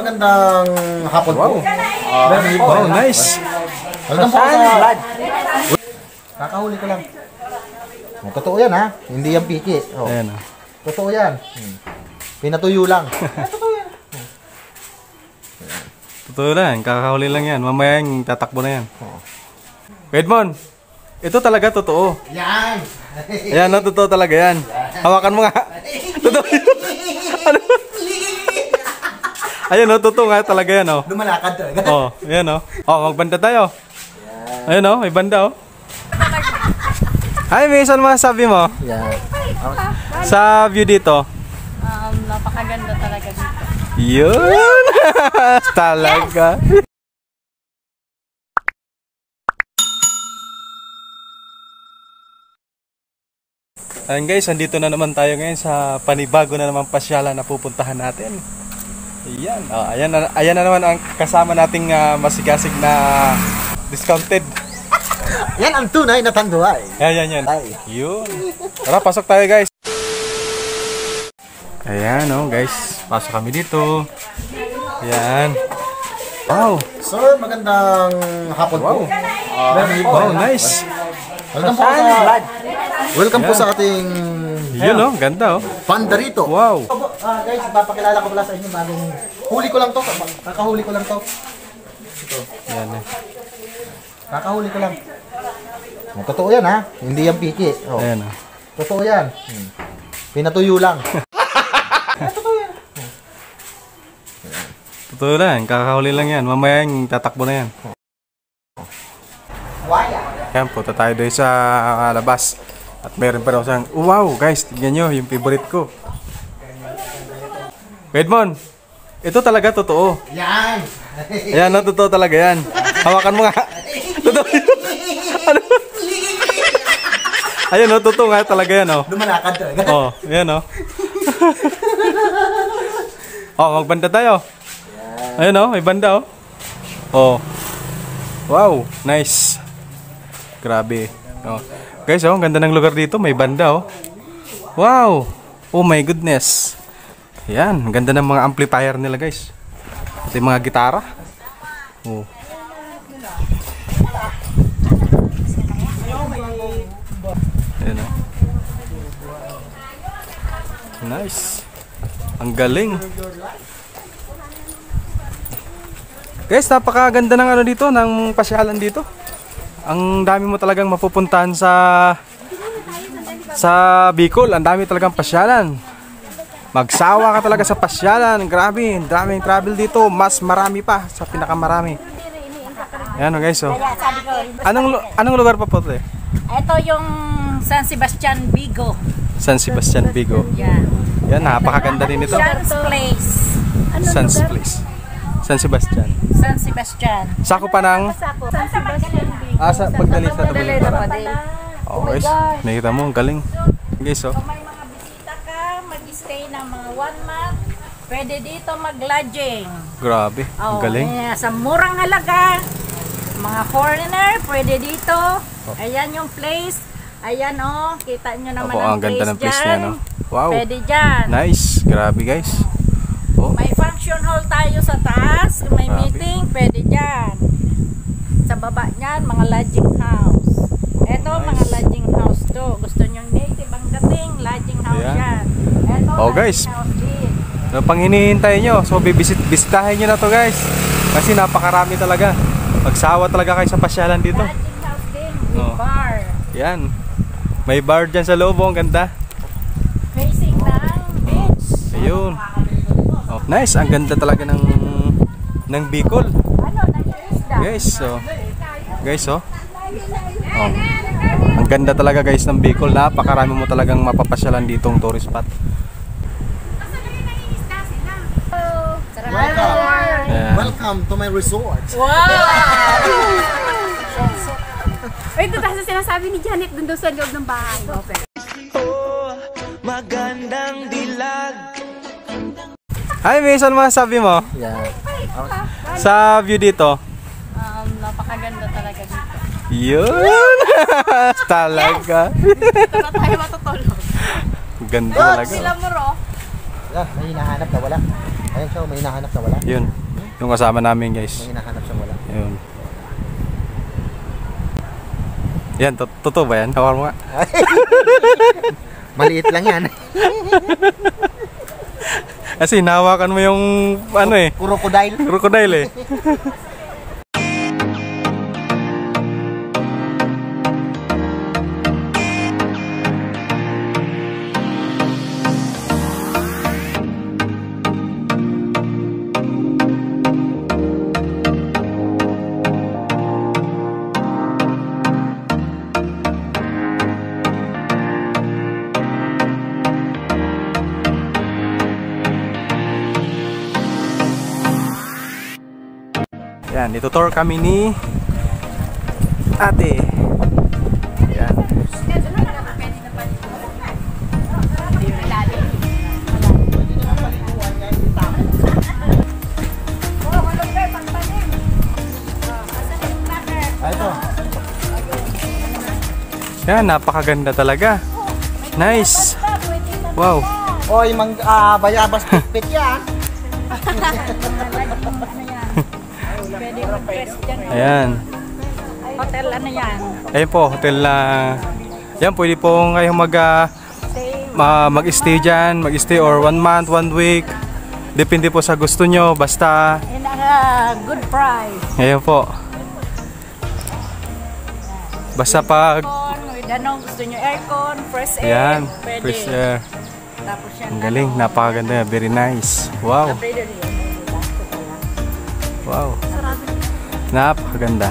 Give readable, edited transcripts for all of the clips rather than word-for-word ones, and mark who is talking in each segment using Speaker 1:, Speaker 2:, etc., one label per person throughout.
Speaker 1: magandang hapon po.
Speaker 2: Wow, nice.
Speaker 1: Welcome po sa... Kakahuli ko lang. Totoo yan ha, hindi yan piki. Oh.
Speaker 2: Ayan.
Speaker 1: Totoo yan. Pinatuyo lang.
Speaker 2: Totoo lang, kakahuli lang yan. Mamaya yung tatakbo na yan. Edmond, ito talaga totoo.
Speaker 1: Yan!
Speaker 2: Ayan, no, totoo talaga yan. Hawakan mo nga. Totoo. Ano? Ayan, no, totoo nga talaga yan, oh.
Speaker 1: Lumalakad talaga.
Speaker 2: Oh, ayan, oh. Oh, magbanda tayo. Ayan, oh, may banda, oh. Ay, may isang masasabi mo
Speaker 1: Yan.
Speaker 2: sa view dito.
Speaker 3: Napakaganda talaga dito.
Speaker 2: Yun! Talaga. Ayan guys, andito na naman tayo ngayon sa panibago na naman pasyalan na pupuntahan natin. Ayan, ayan na naman ang kasama nating masigasig na discounted.
Speaker 1: Yan ang tunay na tanduay.
Speaker 2: Yan.
Speaker 1: Ay.
Speaker 2: Yun. Tara, pasok tayo guys. Ayan, oh guys. Pasok kami dito. Ayan. Wow.
Speaker 1: Sir, magandang hapon po.
Speaker 2: Wow, nice.
Speaker 1: Welcome po sa... Welcome po sa ating...
Speaker 2: Yun, oh. Ganda, oh.
Speaker 1: Panda rito.
Speaker 2: Wow.
Speaker 1: Guys, papakilala ko pala sa inyo bagong... Huli ko lang to. Kakahuli ko lang to. Ito.
Speaker 2: Ayan, eh.
Speaker 1: Kakahuli ko lang. Totoo yan ha, hindi yan piki. Oh.
Speaker 2: Ayan, oh.
Speaker 1: Totoo yan. Pinatuyo lang.
Speaker 2: Totoo lang, kakahuli lang yan. Mamaya yung tatakbo na yan. Ayan, punta tayo doon sa labas. At meron pa daw siyang, wow guys, tignan nyo, yung favorite ko. Edmond, ito talaga totoo.
Speaker 1: Yan!
Speaker 2: Ayan, no, totoo talaga yan. Hawakan mo nga. Totoo. Ano? Ayan, no, totoo nga talaga yan, oh.
Speaker 1: Lumalakad talaga.
Speaker 2: Oh, ayan, oh. Oh, magbanda tayo. Ayan, oh, may banda, oh. Oh. Wow, nice. Grabe. Oh. Guys, oh, ang ganda ng lugar dito. May banda, oh. Wow. Oh my goodness. Ayan, ang ganda ng mga amplifier nila, guys. Ito yung mga gitara. Oh. Ayan, oh. Nice. Ang galing. Guys, napakaganda ng ano dito, ng pasyalan dito. Ang dami mo talagang mapupuntahan sa Bicol. Ang dami talagang pasyalan. Magsawa ka talaga sa pasyalan. Grabe, daming travel dito. Mas marami pa sa pinakamarami. Ayan, oh, guys, oh. Anong lugar pa po ito, eh?
Speaker 3: Ito yung San Sebastian, Vigo.
Speaker 2: San Sebastian, Vigo.
Speaker 3: Yan.
Speaker 2: Yan, napakaganda din ito.
Speaker 3: San's Place.
Speaker 2: San's Place. San Sebastian.
Speaker 3: San Sebastian.
Speaker 2: Sako pa ng
Speaker 3: San Sebastian, Vigo.
Speaker 2: sa Pagdalis na
Speaker 3: Padel.
Speaker 2: Oh guys, nakita mo, ang galing. Guys, oh.
Speaker 3: Kung may mga bisita ka, mag-stay ng mga 1 month, pwede dito mag-lodging.
Speaker 2: Grabe, ang galing.
Speaker 3: Sa murang halaga, mga foreigner, pwede dito. Ayan yung place. Ayan, oh, kita nyo naman
Speaker 2: Opo, ang ganda ng place niya, no? Wow.
Speaker 3: Pwede dyan.
Speaker 2: Nice, grabe guys. Oh.
Speaker 3: May function hall tayo sa taas. Kung may
Speaker 2: Grabe.
Speaker 3: meeting, pwede dyan. Sa baba niyan, mga lodging house. Eto,
Speaker 2: Nice.
Speaker 3: mga lodging house to. Gusto nyo native ang dating, lodging house
Speaker 2: Ayan.
Speaker 3: yan. Eto,
Speaker 2: Oh,
Speaker 3: lodging
Speaker 2: guys.
Speaker 3: house din.
Speaker 2: Ano pang hinihintay nyo? So, bisitahin nyo na to guys. Kasi napakarami talaga. Magsawa talaga kayo sa pasyalan dito.
Speaker 3: Lodging house din, with
Speaker 2: Oh.
Speaker 3: bar.
Speaker 2: Yan. May bar dyan sa loob, oh, ang ganda.
Speaker 3: Facing ng beach.
Speaker 2: Ayun. Oh, nice, ang ganda talaga ng Bicol.
Speaker 3: Ano, nag-iisda.
Speaker 2: Guys, so guys, oh. Oh. Ang ganda talaga guys ng Bicol. Napakarami mo talagang mapapasyalan ditong tourist spot. Yeah.
Speaker 1: Welcome to my resort.
Speaker 3: Wow!
Speaker 4: Ay, ito kasi sinasabi ni Janet dun daw sa loob ng bahay.
Speaker 5: Oh, magandang dilag.
Speaker 2: Ay, may isang masasabi mo
Speaker 1: Yan.
Speaker 2: sa view dito.
Speaker 3: Napakaganda talaga dito.
Speaker 2: Yun! Talaga.
Speaker 4: Ito na tayo matutulog.
Speaker 2: Ganda talaga.
Speaker 4: Sila mo, ro.
Speaker 1: Wala, may hinahanap na wala. Ayun siya, may hinahanap sa wala.
Speaker 2: Yun. Yung kasama namin guys.
Speaker 1: May hinahanap sa wala.
Speaker 2: Yun. Yan, totoo ba yan? Hawak mo nga.
Speaker 1: Maliit lang yan.
Speaker 2: Kasi nahawakan mo yung ano eh.
Speaker 1: Crocodile.
Speaker 2: Crocodile eh. Yan, itutour kami ni ate. Yan.
Speaker 1: Ito.
Speaker 2: Yan, napakaganda talaga. Nice. Wow.
Speaker 1: Oy, bayabas pitpit yan.
Speaker 3: Pwede mag-rest dyan.
Speaker 2: Ayan.
Speaker 3: Hotel ano yan?
Speaker 2: Ayun po, hotel na yan, pwede po kayong mag-stay dyan, mag-stay or 1 month, 1 week. Depende po sa gusto nyo, basta
Speaker 3: In good price.
Speaker 2: ayun po. Basta pag
Speaker 3: Aircon, with ano, gusto nyo aircon, fresh air.
Speaker 2: yan,
Speaker 3: Pwede.
Speaker 2: fresh air.
Speaker 3: Tapos yan,
Speaker 2: Ang galing, napakaganda, very nice. Wow,
Speaker 3: pwede rin yun.
Speaker 2: wow. Napakaganda.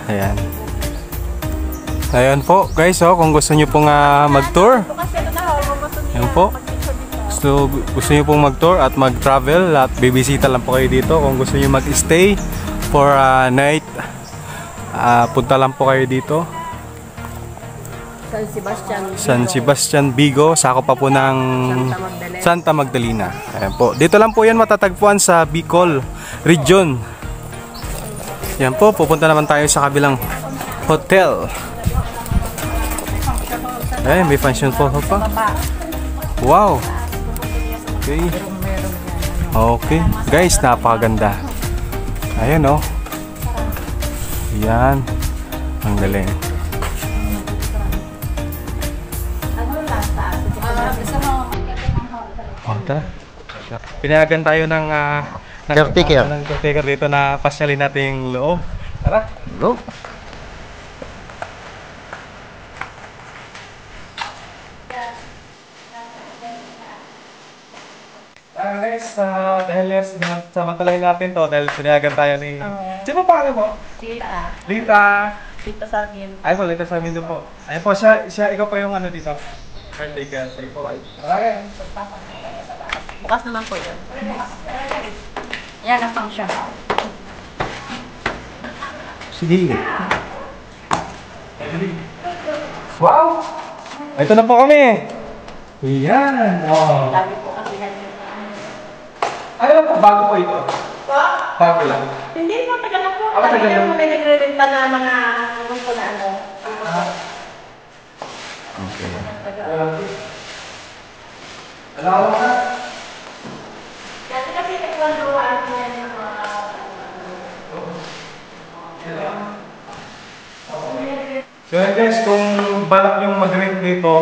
Speaker 2: Ayan. Ayan po guys, oh, kung gusto nyo pong mag-tour. Ayan po. Gusto nyo pong mag-tour at mag-travel at bibisita lang po kayo dito. Kung gusto nyo mag-stay for a night, punta lang po kayo dito.
Speaker 3: San Sebastian.
Speaker 2: San Sebastian, Vigo, sakop pa po ng Santa Magdalena. Ayan po. Dito lang po yan matatagpuan sa Bicol Region. Yan po, pupunta naman tayo sa kabilang hotel. Ayan, may function po pa. Wow. Okay. Okay. Guys, napakaganda. Ayan oh. Yan. Ang galing. Oh, tara. Pinayagan tayo ng
Speaker 1: Caretaker.
Speaker 2: ng caretaker dito na pasyalin natin yung loob. Tara.
Speaker 1: Go.
Speaker 2: Guys, dahil samantalahin natin to dahil pinayagan tayo ni... Sino pa pangalan mo?
Speaker 3: Tita.
Speaker 2: Lita.
Speaker 3: Tita sa akin.
Speaker 2: Ay po, Lita sa amin doon po. Ayun po, siya ikaw pa yung ano dito. Caretaker. Sige po. Okay.
Speaker 3: Bukas naman po yun. Yan ang function.
Speaker 1: Sige.
Speaker 2: Wow! Ito na po kami! Yan! Oh.
Speaker 3: Dami po kasi yan.
Speaker 2: Ano po, bago po ito? Bago lang.
Speaker 3: Hindi mo, tagal na po.
Speaker 2: Tagal na.
Speaker 3: May nagre-renta na mga po na ano.
Speaker 1: Okay.
Speaker 2: Alam mo na?
Speaker 3: Kasi kasi naglanduan yan ng mga...
Speaker 2: So guys, kung balak yung mag-rent dito,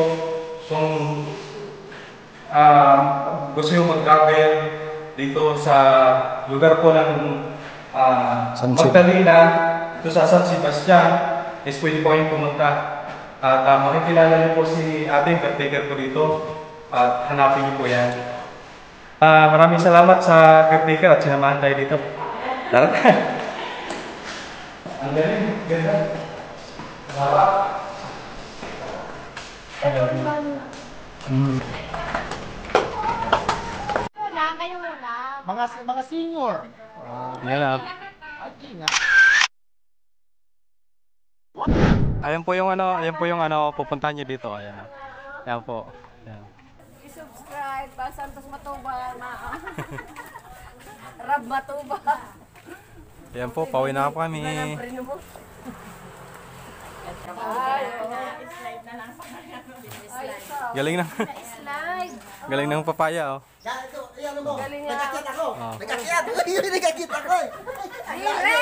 Speaker 2: kung gusto yung mag-travel dito sa lugar po ng Magdalena, dito sa San Sebastian, is pwede po kayong pumunta. At makikilala niyo po si ating caretaker ko dito at hanapin niyo po yan. Maraming salamat sa caretaker at sinamahan tayo dito. Tara na! Ang galing, ganda. Salamat.
Speaker 1: Mga senior.
Speaker 2: Yan na. Ayan po yung ano, pupuntahan niyo dito. Ayan. Ayan po. Ayan.
Speaker 3: I-subscribe, Santos Matuba, Rab Matuba.
Speaker 2: Ayan po, pauwi na po kami. Galing ng
Speaker 4: Slide.
Speaker 2: galing ng papaya oh.
Speaker 1: Nagkakit ako. Nagkakit. Nagkakit ako.
Speaker 4: Dire!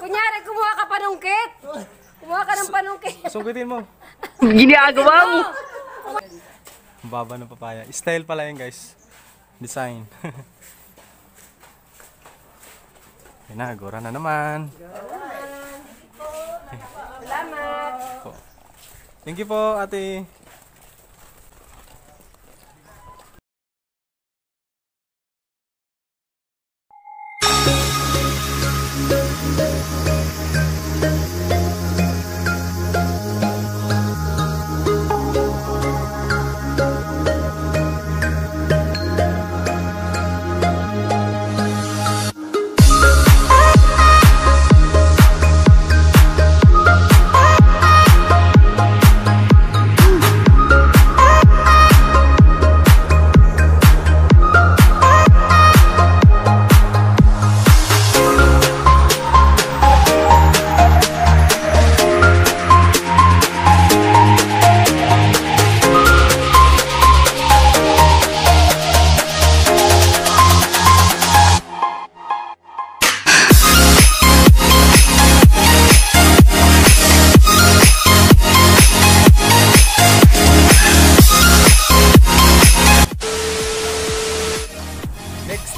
Speaker 4: Kunyari, kumuha ka panungkit. Kumuha ka ng panungkit.
Speaker 2: Sungkitin mo.
Speaker 4: Ginagawa mo.
Speaker 2: Ang baba ng papaya. Style pala yan guys. Design. Ayun na, agora na naman.
Speaker 4: Salamat.
Speaker 2: Thank you po, ate.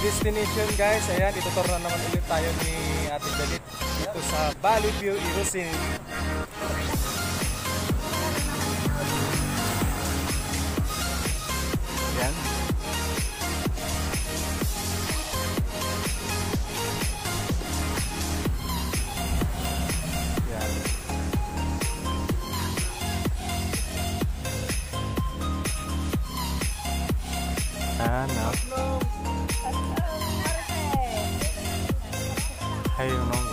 Speaker 2: Destination guys, ayan, itutur na naman ulit tayo ni Ate Dalit dito sa Valley View, Irusin. Ayan. Ayan. Ayan, no? Ayun, no?